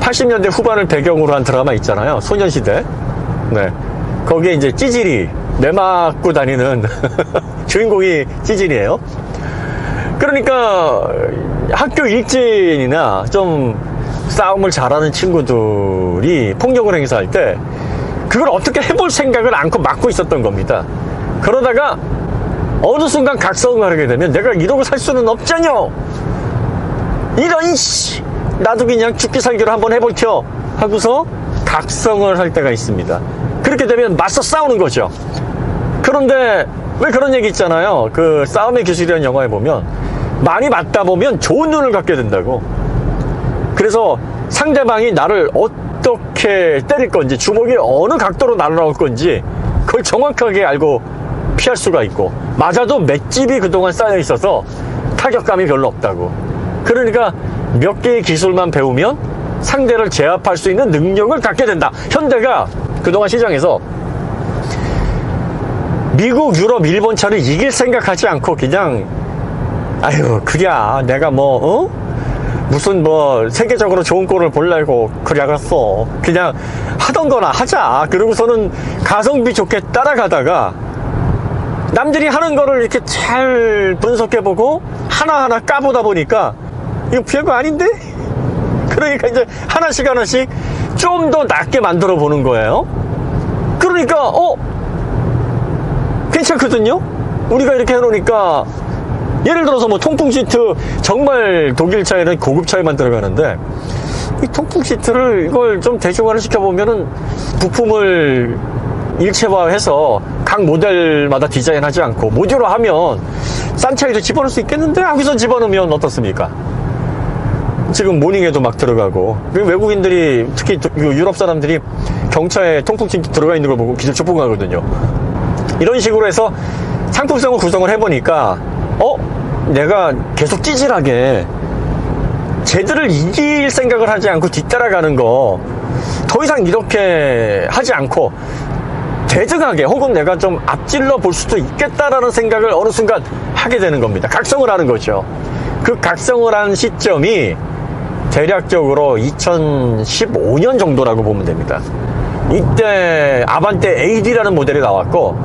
80년대 후반을 배경으로 한 드라마 있잖아요. 소년시대. 네. 거기에 이제 찌질이, 매 맞고 다니는 주인공이 찌질이에요. 그러니까 학교 일진이나 좀 싸움을 잘하는 친구들이 폭력을 행사할 때 그걸 어떻게 해볼 생각을 않고 막고 있었던 겁니다. 그러다가 어느 순간 각성을 하게 되면 내가 이러고 살 수는 없잖여, 이런 씨, 나도 그냥 죽기 살기로 한번 해볼텨 하고서 각성을 할 때가 있습니다. 그렇게 되면 맞서 싸우는 거죠. 그런데 왜 그런 얘기 있잖아요. 그 싸움의 기술이라는 영화에 보면 많이 맞다 보면 좋은 눈을 갖게 된다고. 그래서 상대방이 나를 어떻게 때릴 건지, 주먹이 어느 각도로 날아올 건지 그걸 정확하게 알고 피할 수가 있고, 맞아도 맷집이 그동안 쌓여 있어서 타격감이 별로 없다고. 그러니까 몇 개의 기술만 배우면 상대를 제압할 수 있는 능력을 갖게 된다. 현대가 그동안 시장에서 미국, 유럽, 일본 차를 이길 생각하지 않고 그냥 아유 그야 내가 무슨 세계적으로 좋은 꼴을 보려고 그래갔어, 그냥 하던 거나 하자. 그러고서는 가성비 좋게 따라가다가 남들이 하는 거를 이렇게 잘 분석해보고 하나하나 까보다 보니까 이거 별거 아닌데? 그러니까 이제 하나씩 좀 더 낫게 만들어 보는 거예요. 그러니까 괜찮거든요. 우리가 이렇게 해놓으니까, 예를 들어서 통풍 시트, 정말 독일 차에는 고급 차에만 들어가는데 이 통풍 시트를 이걸 좀 대중화를 시켜보면은 부품을 일체화해서 각 모델마다 디자인하지 않고 모듈화하면 싼 차에도 집어넣을 수 있겠는데, 여기서 집어넣으면 어떻습니까? 지금 모닝에도 막 들어가고, 외국인들이 특히 유럽 사람들이 경차에 통풍 시트 들어가 있는 걸 보고 기술 촉봉하거든요. 이런 식으로 해서 상품성을 구성을 해보니까 내가 계속 찌질하게 쟤들을 이길 생각을 하지 않고 뒤따라가는 거 더 이상 이렇게 하지 않고 대등하게, 혹은 내가 좀 앞질러 볼 수도 있겠다라는 생각을 어느 순간 하게 되는 겁니다. 각성을 하는 거죠. 그 각성을 한 시점이 대략적으로 2015년 정도라고 보면 됩니다. 이때 아반떼 AD라는 모델이 나왔고,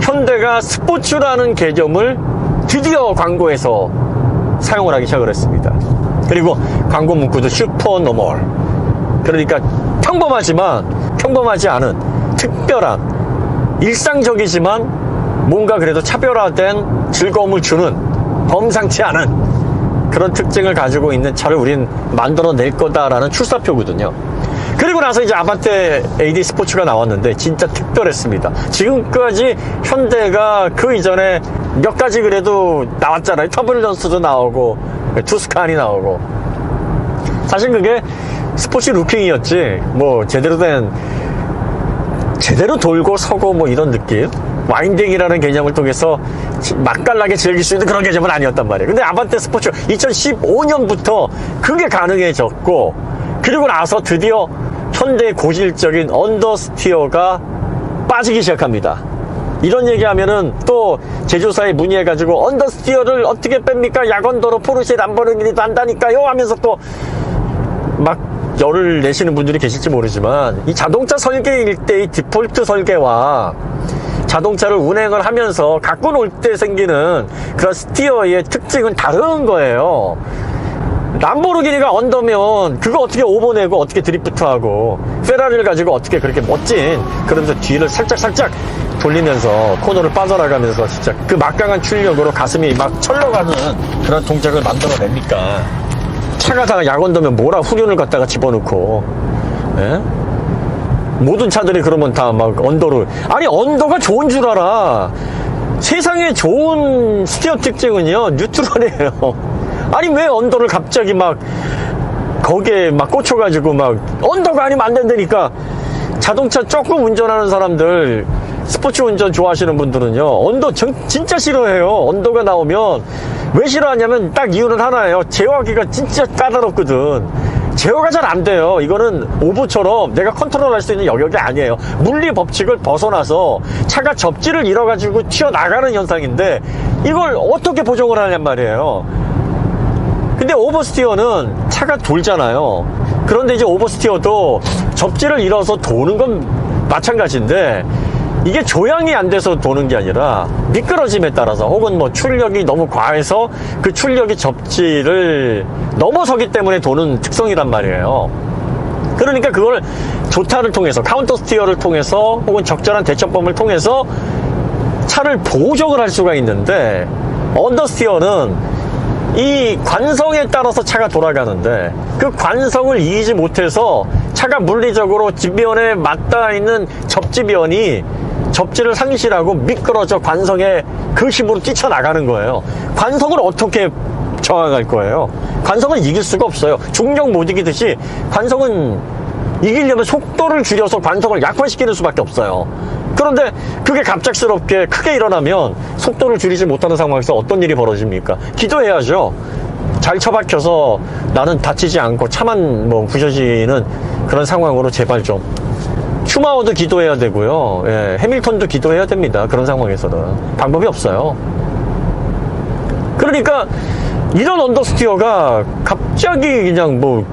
현대가 스포츠라는 개념을 드디어 광고에서 사용을 하기 시작을 했습니다. 그리고 광고 문구도 슈퍼 노멀, 그러니까 평범하지 않은, 특별한, 일상적이지만 뭔가 그래도 차별화된 즐거움을 주는, 범상치 않은 그런 특징을 가지고 있는 차를 우린 만들어낼 거다라는 출사표거든요. 그리고 나서 이제 아반떼 AD 스포츠가 나왔는데 진짜 특별했습니다. 지금까지 현대가 그 이전에 몇 가지 그래도 나왔잖아요. 터뷸런스도 나오고 투스칸이 나오고. 사실 그게 스포츠 루킹이었지 제대로 돌고 서고 이런 느낌, 와인딩이라는 개념을 통해서 맛깔나게 즐길 수 있는 그런 개념은 아니었단 말이에요. 근데 아반떼 스포츠 2015년부터 그게 가능해졌고, 그리고 나서 드디어 현대의 고질적인 언더스티어가 빠지기 시작합니다. 이런 얘기하면은 또 제조사에 문의해가지고 언더스티어를 어떻게 뺍니까? 약언더로 포르쉐 람보르기니도 한다니까요 하면서 또 막 열을 내시는 분들이 계실지 모르지만, 이 자동차 설계일 때의 디폴트 설계와 자동차를 운행을 하면서 갖고 놀 때 생기는 그런 스티어의 특징은 다른 거예요. 람보르기니가 언더면 그거 어떻게 오버내고 어떻게 드리프트하고, 페라리를 가지고 어떻게 그렇게 멋진, 그러면서 뒤를 살짝 돌리면서 코너를 빠져나가면서 진짜 그 막강한 출력으로 가슴이 막 철러가는 그런 동작을 만들어냅니까? 차가 다 약언더면 뭐라 후륜을 갖다가 집어넣고, 예? 모든 차들이 그러면 다 막 언더를, 아니 언더가 좋은 줄 알아. 세상에 좋은 스티어 특징은요 뉴트럴이에요. 아니 왜 언더를 갑자기 막 거기에 막 꽂혀가지고 막 언더가 아니면 안 된다니까. 자동차 조금 운전하는 사람들, 스포츠 운전 좋아하시는 분들은요 언더 진짜 싫어해요. 언더가 나오면 왜 싫어하냐면 딱 이유는 하나예요. 제어하기가 진짜 까다롭거든. 제어가 잘 안 돼요. 이거는 오브처럼 내가 컨트롤할 수 있는 영역이 아니에요. 물리 법칙을 벗어나서 차가 접지를 잃어가지고 튀어나가는 현상인데 이걸 어떻게 보정을 하냔 말이에요. 근데 오버스티어는 차가 돌잖아요. 그런데 이제 오버스티어도 접지를 잃어서 도는 건 마찬가지인데 이게 조향이 안 돼서 도는 게 아니라 미끄러짐에 따라서 혹은 뭐 출력이 너무 과해서 그 출력이 접지를 넘어서기 때문에 도는 특성이란 말이에요. 그러니까 그걸 조타를 통해서 카운터 스티어를 통해서 혹은 적절한 대처법을 통해서 차를 보정을 할 수가 있는데 언더스티어는 이 관성에 따라서 차가 돌아가는데 그 관성을 이기지 못해서 차가 물리적으로 지변에 맞닿아 있는 접지변이 접지를 상실하고 미끄러져 관성에 그 힘으로 뛰쳐나가는 거예요. 관성을 어떻게 저항할 거예요? 관성은 이길 수가 없어요. 중력 못 이기듯이 관성은 이기려면 속도를 줄여서 관성을 약화시키는 수밖에 없어요. 그런데 그게 갑작스럽게 크게 일어나면 속도를 줄이지 못하는 상황에서 어떤 일이 벌어집니까? 기도해야죠. 잘 처박혀서 나는 다치지 않고 차만 뭐 부셔지는 그런 상황으로 제발 좀. 슈마어도 기도해야 되고요. 예, 해밀턴도 기도해야 됩니다. 그런 상황에서는. 방법이 없어요. 그러니까 이런 언더스티어가 갑자기 그냥 뭐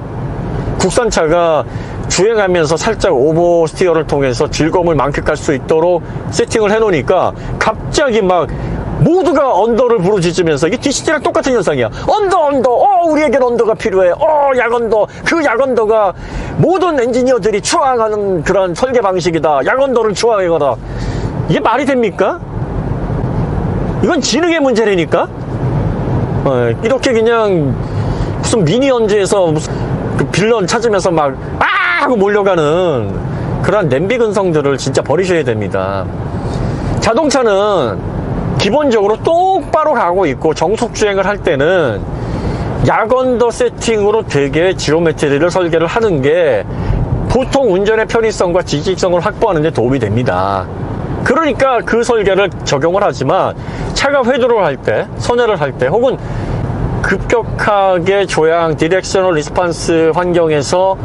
국산차가 주행하면서 살짝 오버스티어를 통해서 즐거움을 만끽할 수 있도록 세팅을 해놓으니까 갑자기 막 모두가 언더를 부르짖으면서 이게 DCT랑 똑같은 현상이야. 언더 우리에겐 언더가 필요해. 약언더. 그 약언더가 모든 엔지니어들이 추앙하는 그런 설계 방식이다. 약언더를 추앙해거라. 이게 말이 됩니까? 이건 지능의 문제라니까. 이렇게 그냥 무슨 미니 언즈에서 무슨 그 빌런 찾으면서 막 하고 몰려가는 그런 냄비 근성들을 진짜 버리셔야 됩니다. 자동차는 기본적으로 똑바로 가고 있고 정속 주행을 할 때는 약언더 세팅으로 되게 지오메트리를 설계를 하는 게 보통 운전의 편의성과 지직성을 확보하는 데 도움이 됩니다. 그러니까 그 설계를 적용을 하지만 차가 회도를 할 때, 선회를 할 때 혹은 급격하게 조향, 디렉셔널 리스판스 환경에서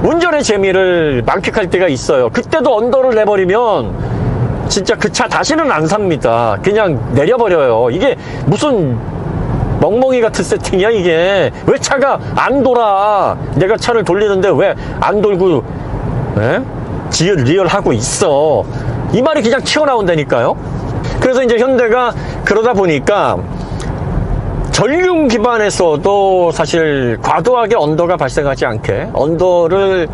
운전의 재미를 만끽할 때가 있어요. 그때도 언더를 내버리면 진짜 그 차 다시는 안 삽니다. 그냥 내려버려요. 이게 무슨 멍멍이 같은 세팅이야 이게. 왜 차가 안 돌아? 내가 차를 돌리는데 왜 안 돌고 리얼하고 있어. 이 말이 그냥 튀어나온다니까요. 그래서 이제 현대가 그러다 보니까 전륜 기반에서도 사실 과도하게 언더가 발생하지 않게 언더를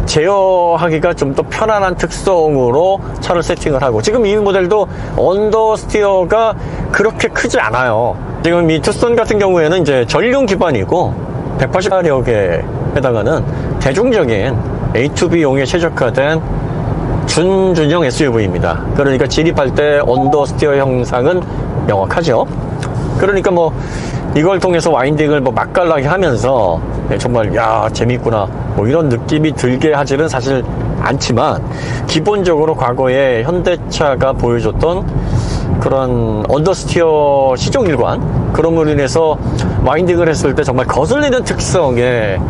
제어하기가 좀 더 편안한 특성으로 차를 세팅을 하고, 지금 이 모델도 언더 스티어가 그렇게 크지 않아요. 지금 이 투스톤 같은 경우에는 이제 전륜 기반이고 180마력에 해당하는 대중적인 A2B용에 최적화된 준준형 SUV입니다. 그러니까 진입할 때 언더 스티어 형상은 명확하죠. 그러니까 뭐 이걸 통해서 와인딩을 뭐 맛깔나게 하면서 정말 야 재밌구나 뭐 이런 느낌이 들게 하지는 사실 않지만, 기본적으로 과거에 현대차가 보여줬던 그런 언더스티어 시종일관, 그럼으로 인해서 와인딩을 했을 때 정말 거슬리는 특성의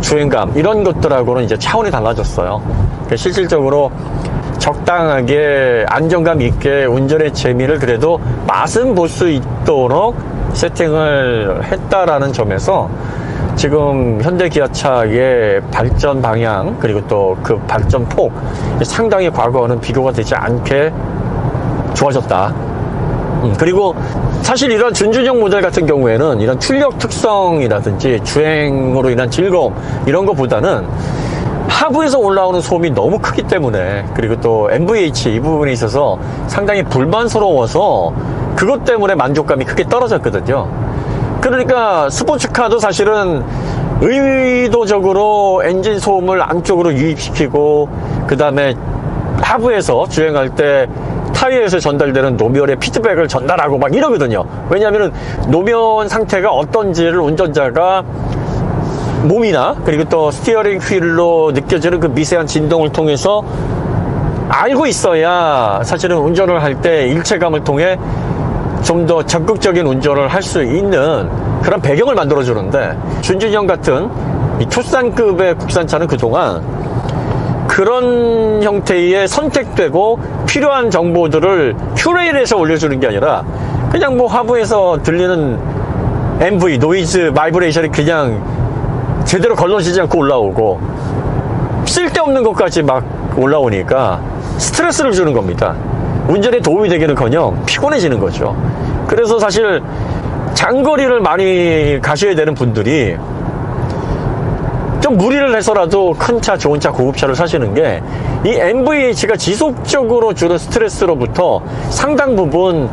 주행감, 이런 것들하고는 이제 차원이 달라졌어요. 그러니까 실질적으로 적당하게 안정감 있게 운전의 재미를 그래도 맛은 볼 수 있도록 세팅을 했다라는 점에서 지금 현대 기아차의 발전 방향, 그리고 또 그 발전 폭, 상당히 과거와는 비교가 되지 않게 좋아졌다. 그리고 사실 이런 준준형 모델 같은 경우에는 이런 출력 특성이라든지 주행으로 인한 즐거움, 이런 것보다는 하부에서 올라오는 소음이 너무 크기 때문에, 그리고 또 NVH 이 부분에 있어서 상당히 불만스러워서 그것 때문에 만족감이 크게 떨어졌거든요. 그러니까 스포츠카도 사실은 의도적으로 엔진 소음을 안쪽으로 유입시키고, 그 다음에 하부에서 주행할 때 타이어에서 전달되는 노면의 피드백을 전달하고 막 이러거든요. 왜냐하면 노면 상태가 어떤지를 운전자가 몸이나 그리고 또 스티어링 휠로 느껴지는 그 미세한 진동을 통해서 알고 있어야 사실은 운전을 할 때 일체감을 통해 좀 더 적극적인 운전을 할 수 있는 그런 배경을 만들어주는데, 준준형 같은 이 투싼급의 국산차는 그동안 그런 형태의 선택되고 필요한 정보들을 큐레일에서 올려주는 게 아니라 그냥 뭐 하부에서 들리는 MV, 노이즈, 바이브레이션이 그냥 제대로 걸러지지 않고 올라오고 쓸데없는 것까지 막 올라오니까 스트레스를 주는 겁니다. 운전에 도움이 되기는커녕 피곤해지는 거죠. 그래서 사실 장거리를 많이 가셔야 되는 분들이 좀 무리를 해서라도 큰 차, 좋은 차, 고급차를 사시는 게 이 NVH가 지속적으로 주는 스트레스로부터 상당 부분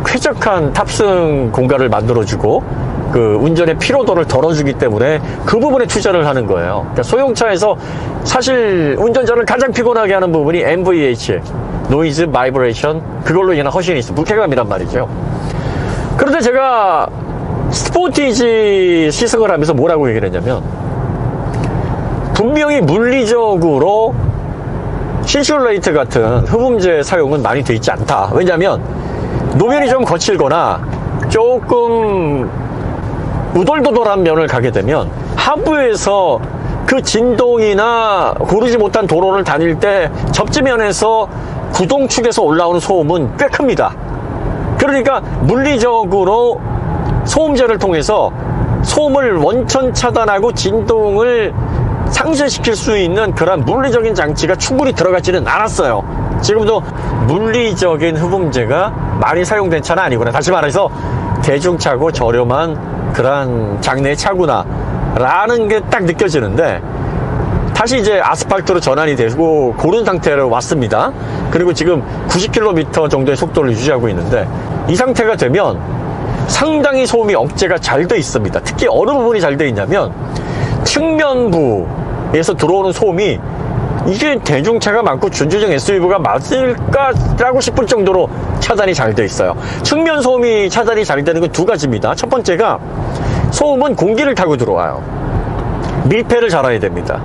쾌적한 탑승 공간을 만들어주고 그 운전의 피로도를 덜어주기 때문에 그 부분에 투자를 하는 거예요. 그러니까 소형차에서 사실 운전자를 가장 피곤하게 하는 부분이 NVH, 노이즈, 바이브레이션, 그걸로 인한 허신이스, 불쾌감이란 말이죠. 그런데 제가 스포티지 시승을 하면서 뭐라고 얘기를 했냐면, 분명히 물리적으로 신슐레이트 같은 흡음재 사용은 많이 돼 있지 않다. 왜냐하면 노면이 좀 거칠거나 조금 우돌도돌한 면을 가게 되면 하부에서 그 진동이나 고르지 못한 도로를 다닐 때 접지면에서 구동축에서 올라오는 소음은 꽤 큽니다. 그러니까 물리적으로 소음재를 통해서 소음을 원천 차단하고 진동을 상쇄시킬 수 있는 그런 물리적인 장치가 충분히 들어가지는 않았어요. 지금도 물리적인 흡음재가 많이 사용된 차는 아니구나. 다시 말해서 대중차고 저렴한 그런 장르의 차구나 라는 게 딱 느껴지는데, 다시 이제 아스팔트로 전환이 되고 고른 상태로 왔습니다. 그리고 지금 90km 정도의 속도를 유지하고 있는데, 이 상태가 되면 상당히 소음이 억제가 잘 돼 있습니다. 특히 어느 부분이 잘 돼 있냐면 측면부에서 들어오는 소음이 이게 대중차가 많고 준주정 SUV가 맞을까라고 싶을 정도로 차단이 잘 돼 있어요. 측면 소음이 차단이 잘 되는 건 두 가지입니다. 첫 번째가 소음은 공기를 타고 들어와요. 밀폐를 잘해야 됩니다.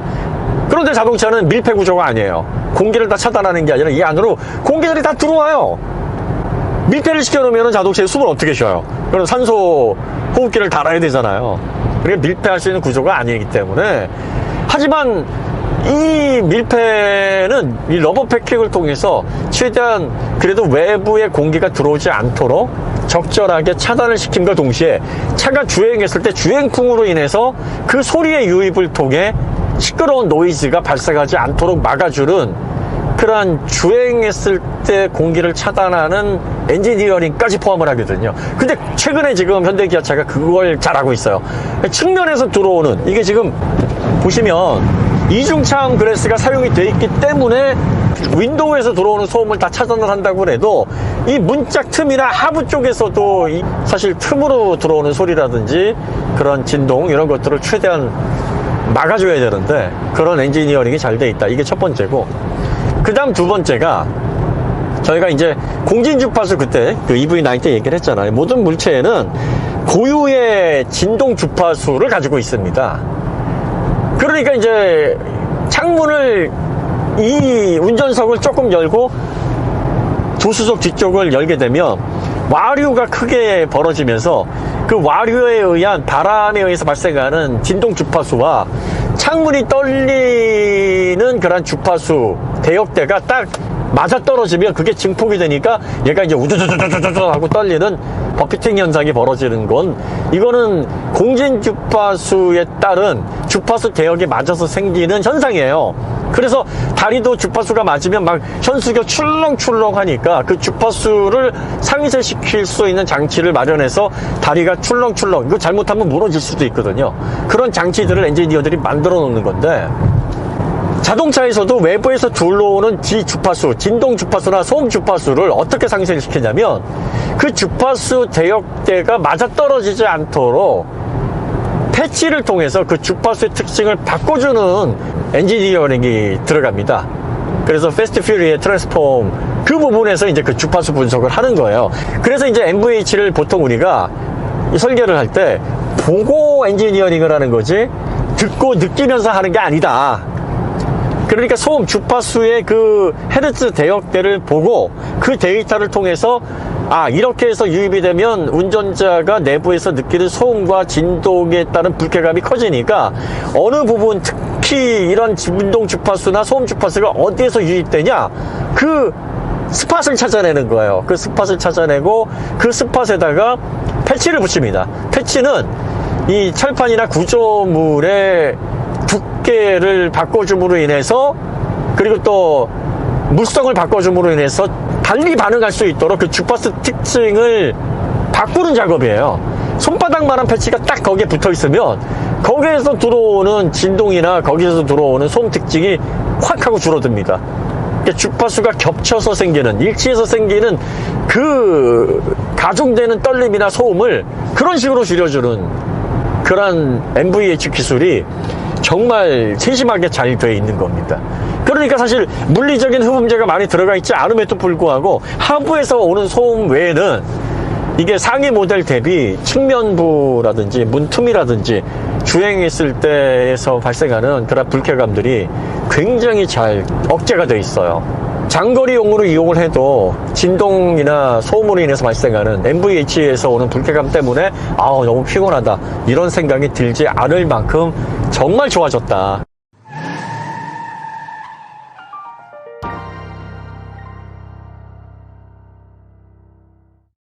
그런데 자동차는 밀폐 구조가 아니에요. 공기를 다 차단하는 게 아니라 이 안으로 공기들이 다 들어와요. 밀폐를 시켜놓으면 자동차의 숨을 어떻게 쉬어요? 그럼 산소 호흡기를 달아야 되잖아요. 그러니까 밀폐할 수 있는 구조가 아니기 때문에. 하지만 이 밀폐는 이 러버 패킹을 통해서 최대한 그래도 외부의 공기가 들어오지 않도록 적절하게 차단을 시킴과 동시에 차가 주행했을 때 주행풍으로 인해서 그 소리의 유입을 통해 시끄러운 노이즈가 발생하지 않도록 막아주는 그러한 주행했을 때 공기를 차단하는 엔지니어링까지 포함을 하거든요. 근데 최근에 지금 현대기아차가 그걸 잘하고 있어요. 측면에서 들어오는, 이게 지금 보시면 이중창 그래스가 사용이 되어 있기 때문에 윈도우에서 들어오는 소음을 다 차단을 한다고 해도 이 문짝 틈이나 하부 쪽에서도 사실 틈으로 들어오는 소리라든지 그런 진동 이런 것들을 최대한 막아줘야 되는데 그런 엔지니어링이 잘 돼 있다. 이게 첫 번째고, 그 다음 두 번째가 저희가 이제 공진주파수 그때 그 EV9 때 얘기를 했잖아요. 모든 물체에는 고유의 진동 주파수를 가지고 있습니다. 그러니까 이제 창문을, 이 운전석을 조금 열고 조수석 뒤쪽을 열게 되면 와류가 크게 벌어지면서 그 와류에 의한 바람에 의해서 발생하는 진동 주파수와 창문이 떨리는 그런 주파수 대역대가 딱 맞아떨어지면 그게 증폭이 되니까 얘가 이제 우두두두두두 하고 떨리는 버피팅 현상이 벌어지는 건, 이거는 공진 주파수에 따른 주파수 대역에 맞아서 생기는 현상이에요. 그래서 다리도 주파수가 맞으면 막 현수교 출렁출렁 하니까 그 주파수를 상쇄시킬 수 있는 장치를 마련해서 다리가 출렁출렁, 이거 잘못하면 무너질 수도 있거든요. 그런 장치들을 엔지니어들이 만들어 놓는 건데, 자동차에서도 외부에서 들어오는 주파수, 진동 주파수나 소음 주파수를 어떻게 상쇄시키냐면 그 주파수 대역대가 맞아떨어지지 않도록 패치를 통해서 그 주파수의 특징을 바꿔주는 엔지니어링이 들어갑니다. 그래서 패스트 퓨리의 트랜스폼 그 부분에서 이제 그 주파수 분석을 하는 거예요. 그래서 이제 NVH를 보통 우리가 설계를 할 때 보고 엔지니어링을 하는 거지 듣고 느끼면서 하는 게 아니다. 그러니까 소음 주파수의 그 헤르츠 대역대를 보고 그 데이터를 통해서 이렇게 해서 유입이 되면 운전자가 내부에서 느끼는 소음과 진동에 따른 불쾌감이 커지니까 어느 부분, 특히 이런 진동 주파수나 소음 주파수가 어디에서 유입되냐, 그 스팟을 찾아내는 거예요. 그 스팟을 찾아내고 그 스팟에다가 패치를 붙입니다. 패치는 이 철판이나 구조물의 두께를 바꿔줌으로 인해서, 그리고 또 물성을 바꿔줌으로 인해서 달리 반응할 수 있도록 그 주파수 특징을 바꾸는 작업이에요. 손바닥만한 패치가 딱 거기에 붙어 있으면 거기에서 들어오는 진동이나 거기에서 들어오는 소음 특징이 확 하고 줄어듭니다. 그러니까 주파수가 겹쳐서 생기는, 일치해서 생기는 그 가중되는 떨림이나 소음을 그런 식으로 줄여주는 그런 NVH 기술이 정말 세심하게 잘 돼 있는 겁니다. 그러니까 사실 물리적인 흡음재가 많이 들어가 있지 않음에도 불구하고 하부에서 오는 소음 외에는 이게 상위 모델 대비 측면부라든지 문틈이라든지 주행했을 때에서 발생하는 그런 불쾌감들이 굉장히 잘 억제가 돼 있어요. 장거리용으로 이용을 해도 진동이나 소음으로 인해서 발생하는 NVH에서 오는 불쾌감 때문에 너무 피곤하다 이런 생각이 들지 않을 만큼 정말 좋아졌다.